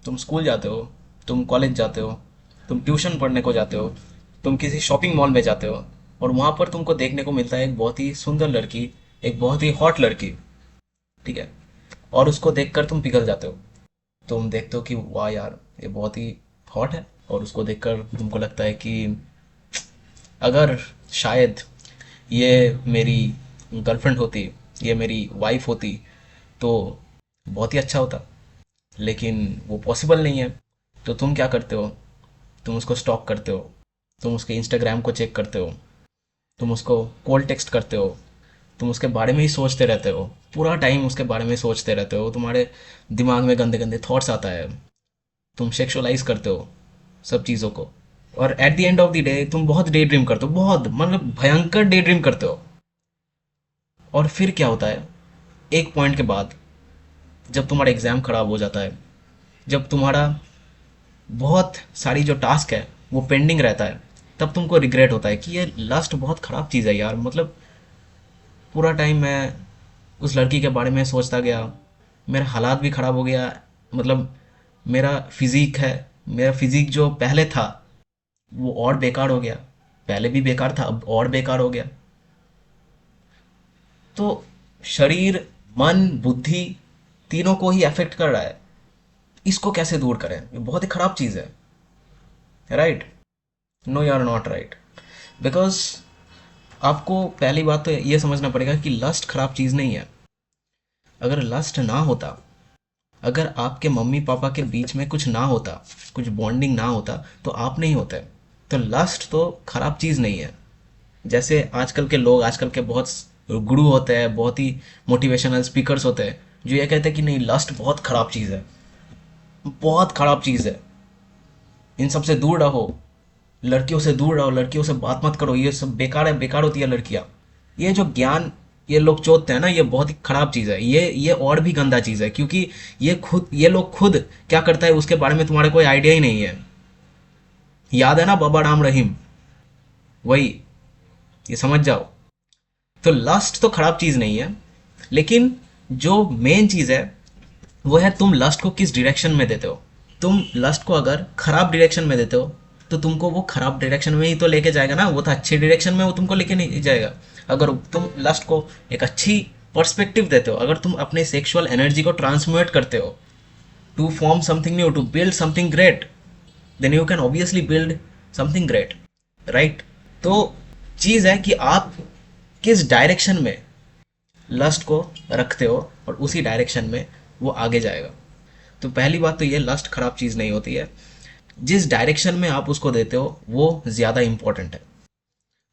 तुम स्कूल जाते हो, तुम कॉलेज जाते हो, तुम ट्यूशन पढ़ने को जाते हो, तुम किसी शॉपिंग मॉल में जाते हो, और वहां पर तुमको देखने को मिलता है एक बहुत ही सुंदर लड़की, एक बहुत ही हॉट लड़की, ठीक है। और उसको देखकर तुम पिघल जाते हो। तुम देखते हो कि वाह यार, ये बहुत ही हॉट है। और उसको देखकर तुमको लगता है कि अगर शायद ये मेरी गर्लफ्रेंड होती, ये मेरी वाइफ होती, तो बहुत ही अच्छा होता। लेकिन वो पॉसिबल नहीं है। तो तुम क्या करते हो? तुम उसको स्टॉक करते हो, तुम उसके इंस्टाग्राम को चेक करते हो, तुम उसको कॉल टेक्स्ट करते हो, तुम उसके बारे में ही सोचते रहते हो, पूरा टाइम उसके बारे में सोचते रहते हो, तुम्हारे दिमाग में गंदे गंदे थॉट्स आता है, तुम सेक्सुअलाइज करते हो सब चीज़ों को। और at the end of the day तुम बहुत डे ड्रीम करते हो, बहुत मतलब भयंकर डे ड्रीम करते हो। और फिर क्या होता है, एक पॉइंट के बाद जब तुम्हारा एग्ज़ाम खराब हो जाता है, जब तुम्हारा बहुत सारी जो टास्क है वो पेंडिंग रहता है, तब तुमको रिग्रेट होता है कि ये लस्ट बहुत ख़राब चीज़ है यार। मतलब पूरा टाइम मैं उस लड़की के बारे में सोचता गया, मेरा हालात भी ख़राब हो गया। मतलब मेरा फिज़ीक है, मेरा फिज़ीक जो पहले था वो और बेकार हो गया, पहले भी बेकार था अब और बेकार हो गया। तो शरीर, मन, बुद्धि, तीनों को ही अफेक्ट कर रहा है। इसको कैसे दूर करें? ये बहुत ही खराब चीज़ है, right? No, you are not right. Because आपको पहली बात तो ये समझना पड़ेगा कि लस्ट खराब चीज़ नहीं है। अगर लस्ट ना होता, अगर आपके मम्मी पापा के बीच में कुछ ना होता, कुछ बॉन्डिंग ना होता, तो आप नहीं होते। तो लस्ट तो खराब चीज़ नहीं है। जैसे आजकल के लोग, आजकल के बहुत गुरु होते हैं, बहुत ही मोटिवेशनल स्पीकर्स होते हैं, जो ये कहते हैं कि नहीं, लस्ट बहुत खराब चीज़ है, बहुत खराब चीज़ है, इन सब से दूर रहो, लड़कियों से दूर रहो, लड़कियों से बात मत करो, ये सब बेकार है, बेकार होती है लड़कियां। ये जो ज्ञान ये लोग चोदते हैं ना, ये बहुत ही खराब चीज़ है। ये और भी गंदा चीज़ है, क्योंकि ये लोग खुद क्या करता है उसके बारे में तुम्हारे कोई आइडिया ही नहीं है। याद है ना बाबा राम रहीम? वही, ये समझ जाओ। तो लस्ट तो खराब चीज़ नहीं है, लेकिन जो मेन चीज़ है वो है तुम लस्ट को किस डायरेक्शन में देते हो। तुम लस्ट को अगर खराब डायरेक्शन में देते हो, तो तुमको वो खराब डायरेक्शन में ही तो लेके जाएगा ना, वो तो अच्छी डायरेक्शन में वो तुमको लेके नहीं जाएगा। अगर तुम लस्ट को एक अच्छी पर्सपेक्टिव देते हो, अगर तुम अपने सेक्सुअल एनर्जी को ट्रांसम्यूट करते हो to form something new, to build something great, then you can obviously build something great, right? तो चीज़ है कि आप किस डायरेक्शन में लस्ट को रखते हो, और उसी डायरेक्शन में वो आगे जाएगा। तो पहली बात तो ये, लस्ट खराब चीज़ नहीं होती है, जिस डायरेक्शन में आप उसको देते हो वो ज़्यादा इंपॉर्टेंट है।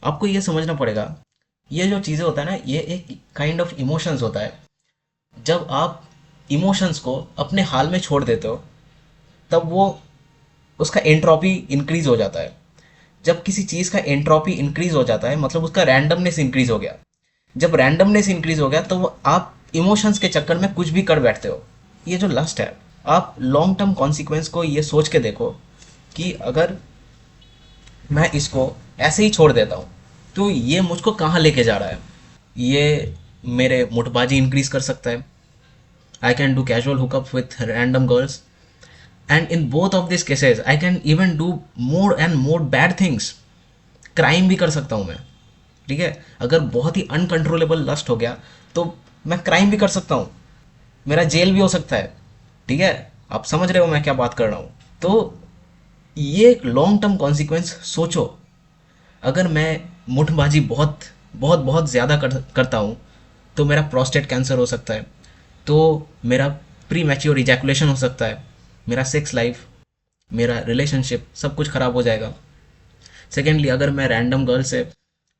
आपको ये समझना पड़ेगा, ये जो चीज़ें होता है ना, ये एक काइंड ऑफ इमोशंस होता है। जब आप इमोशंस को अपने हाल में छोड़ देते हो, तब वो उसका एंट्रोपी इंक्रीज हो जाता है। जब किसी चीज़ का एंट्रोपी इंक्रीज हो जाता है, मतलब उसका रैंडमनेस इंक्रीज हो गया। जब रैंडमनेस इंक्रीज हो गया, तो वो आप इमोशंस के चक्कर में कुछ भी कर बैठते हो। ये जो लस्ट है, आप लॉन्ग टर्म कॉन्सिक्वेंस को ये सोच के देखो कि अगर मैं इसको ऐसे ही छोड़ देता हूँ, तो ये मुझको कहाँ लेके जा रहा है। ये मेरे मुठबाजी इंक्रीज कर सकता है। I can do casual hookup with random girls, and in both of this cases I can even do more and more bad things. Crime भी कर सकता हूँ मैं, ठीक है। अगर बहुत ही अनकंट्रोलेबल लस्ट हो गया, तो मैं क्राइम भी कर सकता हूँ, मेरा जेल भी हो सकता है, ठीक है। आप समझ रहे हो मैं क्या बात कर रहा हूँ? तो ये लॉन्ग टर्म कॉन्सिक्वेंस सोचो। अगर मैं मुठबाजी बहुत बहुत बहुत ज़्यादा करता हूँ, तो मेरा प्रोस्टेट कैंसर हो सकता है, तो मेरा प्री मैच्योर इजैकुलेशन हो सकता है, मेरा सेक्स लाइफ, मेरा रिलेशनशिप सब कुछ ख़राब हो जाएगा। सेकेंडली, अगर मैं रैंडम गर्ल से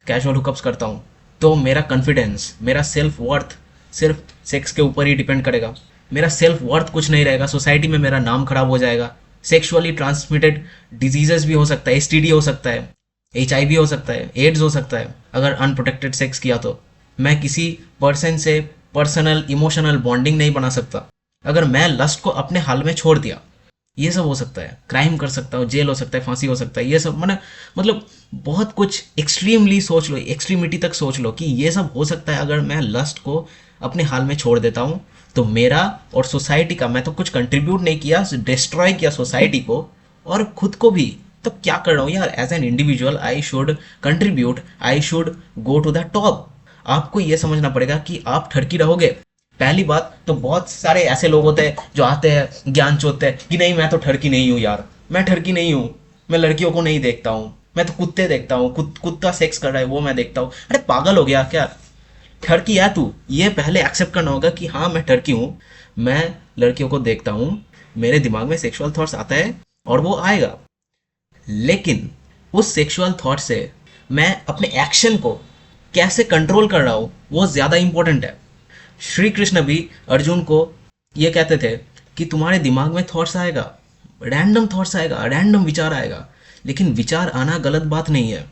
कैजुअल हुकअप्स करता हूँ, तो मेरा कॉन्फिडेंस, मेरा सेल्फ वर्थ सिर्फ सेक्स के ऊपर ही डिपेंड करेगा। मेरा सेल्फ वर्थ कुछ नहीं रहेगा, सोसाइटी में मेरा नाम खराब हो जाएगा। सेक्सुअली ट्रांसमिटेड डिजीजेस भी हो सकता है, एसटीडी हो सकता है, एचआईवी हो सकता है, एड्स हो सकता है, अगर अनप्रोटेक्टेड सेक्स किया तो। मैं किसी पर्सन से पर्सनल इमोशनल बॉन्डिंग नहीं बना सकता। अगर मैं लस्ट को अपने हाल में छोड़ दिया, ये सब हो सकता है। क्राइम कर सकता हूँ, जेल हो सकता है, फांसी हो सकता है, ये सब मतलब बहुत कुछ एक्सट्रीमली सोच लो, एक्सट्रीमिटी तक सोच लो कि ये सब हो सकता है अगर मैं लस्ट को अपने हाल में छोड़ देता हूँ। तो मेरा और सोसाइटी का, मैं तो कुछ कंट्रीब्यूट नहीं किया, डिस्ट्रॉय किया सोसाइटी को और खुद को भी। तो क्या कर रहा हूँ यार, as an individual I should contribute, I should go to the top. आपको ये समझना पड़ेगा कि आप ठरकी रहोगे। पहली बात तो बहुत सारे ऐसे लोग होते हैं जो आते हैं ज्ञान चोते हैं कि नहीं मैं तो ठरकी नहीं हूँ यार, मैं ठरकी नहीं हूँ, मैं लड़कियों को नहीं देखता हूँ, मैं तो कुत्ते देखता हूँ, कुत्ता सेक्स कर रहा है वो मैं देखता हूँ। अरे पागल हो गया क्या? ठरकी है तू, ये पहले एक्सेप्ट करना होगा कि हाँ मैं ठरकी हूँ, मैं लड़कियों को देखता हूँ, मेरे दिमाग में सेक्सुअल थॉट्स आता है और वो आएगा, लेकिन उस सेक्सुअल थॉट से मैं अपने एक्शन को कैसे कंट्रोल कर रहा हूँ वो ज़्यादा इंपॉर्टेंट है। श्री कृष्ण भी अर्जुन को ये कहते थे कि तुम्हारे दिमाग में थॉट्स आएगा, रैंडम थॉट्स आएगा, रैंडम विचार आएगा, लेकिन विचार आना गलत बात नहीं है।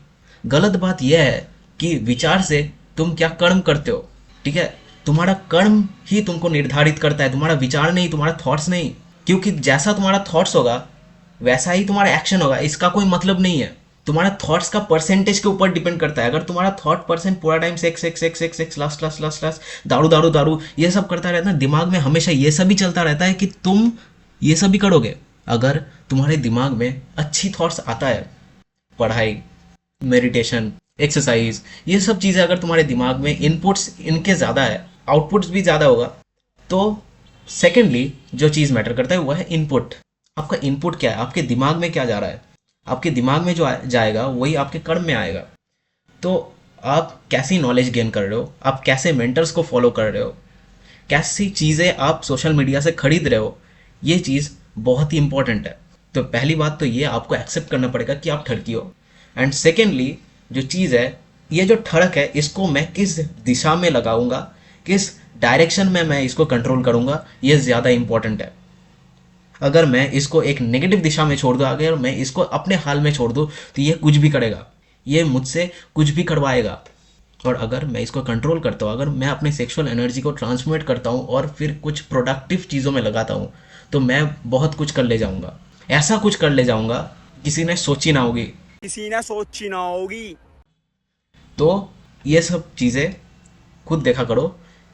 गलत बात यह है कि विचार से तुम क्या कर्म करते हो। ठीक है, तुम्हारा कर्म ही तुमको निर्धारित करता है, तुम्हारा विचार नहीं, तुम्हारा थॉट्स नहीं। क्योंकि जैसा तुम्हारा थॉट्स होगा वैसा ही तुम्हारा एक्शन होगा, इसका कोई मतलब नहीं है। तुम्हारा थॉट्स का परसेंटेज के ऊपर डिपेंड करता है। अगर तुम्हारा थॉट परसेंट पूरा time sex sex sex sex sex last last last last दारू दारू दारू ये सब करता रहता है, दिमाग में हमेशा ये सब ही चलता रहता है कि तुम ये सब भी करोगे। अगर तुम्हारे दिमाग में अच्छी थॉट्स आता है, पढ़ाई, मेडिटेशन, एक्सरसाइज, ये सब चीज़ें अगर तुम्हारे दिमाग में इनपुट्स इनके ज़्यादा है, आउटपुट्स भी ज़्यादा होगा, तो सेकेंडली जो चीज़ मैटर करता है वो है इनपुट। आपका इनपुट क्या है, आपके दिमाग में क्या जा रहा है, आपके दिमाग में जो जाएगा वही आपके कर्म में आएगा। तो आप कैसी नॉलेज गेन कर रहे हो, आप कैसे मेंटर्स को फॉलो कर रहे हो, कैसी चीज़ें आप सोशल मीडिया से खरीद रहे हो, ये चीज़ बहुत ही इंपॉर्टेंट है। तो पहली बात तो ये आपको एक्सेप्ट करना पड़ेगा कि आप ठरकी हो। एंड सेकेंडली जो चीज़ है, ये जो ठड़क है इसको मैं किस दिशा में लगाऊंगा, किस डायरेक्शन में मैं इसको कंट्रोल करूंगा, ये ज़्यादा इंपॉर्टेंट है। अगर मैं इसको एक नेगेटिव दिशा में छोड़ दूँ, अगर मैं इसको अपने हाल में छोड़ दूँ, तो ये कुछ भी करेगा, ये मुझसे कुछ भी करवाएगा। और अगर मैं इसको कंट्रोल करता हूँ, अगर मैं अपनी सेक्सुअल एनर्जी को ट्रांसमिट करता हूँ और फिर कुछ प्रोडक्टिव चीज़ों में लगाता हूँ, तो मैं बहुत कुछ कर ले जाऊँगा। ऐसा कुछ कर ले जाऊँगा किसी ने सोची ना होगी। किसी ने सोची ना होगी। तो ये सब चीज़ें खुद देखा करो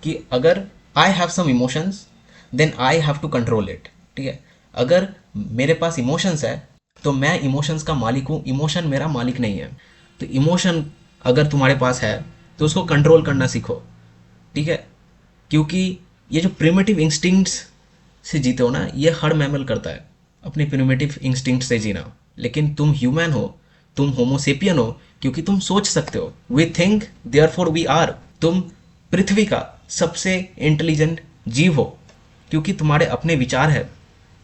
कि अगर I have some emotions then I have to control it. ठीक है, अगर मेरे पास इमोशंस है तो मैं इमोशंस का मालिक हूँ, इमोशन मेरा मालिक नहीं है। तो इमोशन अगर तुम्हारे पास है तो उसको कंट्रोल करना सीखो। ठीक है, क्योंकि ये जो प्रिमिटिव इंस्टिंक्ट्स से जीते हो ना, ये हर मैमल करता है, अपनी प्रिमिटिव इंस्टिंक्ट से जीना। लेकिन तुम ह्यूमन हो, तुम होमोसेपियन हो, क्योंकि तुम सोच सकते हो। We think therefore we are. तुम पृथ्वी का सबसे इंटेलिजेंट जीव हो, क्योंकि तुम्हारे अपने विचार है,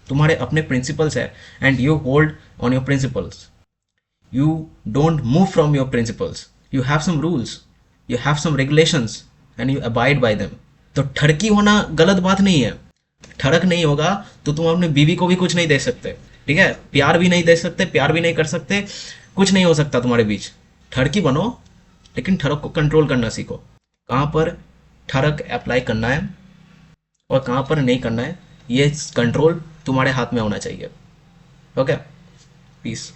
तुम्हारे अपने प्रिंसिपल्स है, and you hold on your principles. You don't move from your principles. You have some rules, you have some regulations and you abide by them. तो ठरकी होना गलत बात नहीं है। ठरक नहीं होगा तो तुम अपने बीवी को भी कुछ नहीं दे सकते। ठीक है, प्यार भी नहीं दे सकते, प्यार भी नहीं कर सकते, कुछ नहीं हो सकता तुम्हारे बीच। ठरकी बनो, लेकिन ठरक को कंट्रोल करना सीखो। कहाँ पर ठरक अप्लाई करना है और कहाँ पर नहीं करना है, ये कंट्रोल तुम्हारे हाथ में होना चाहिए। Okay, piece.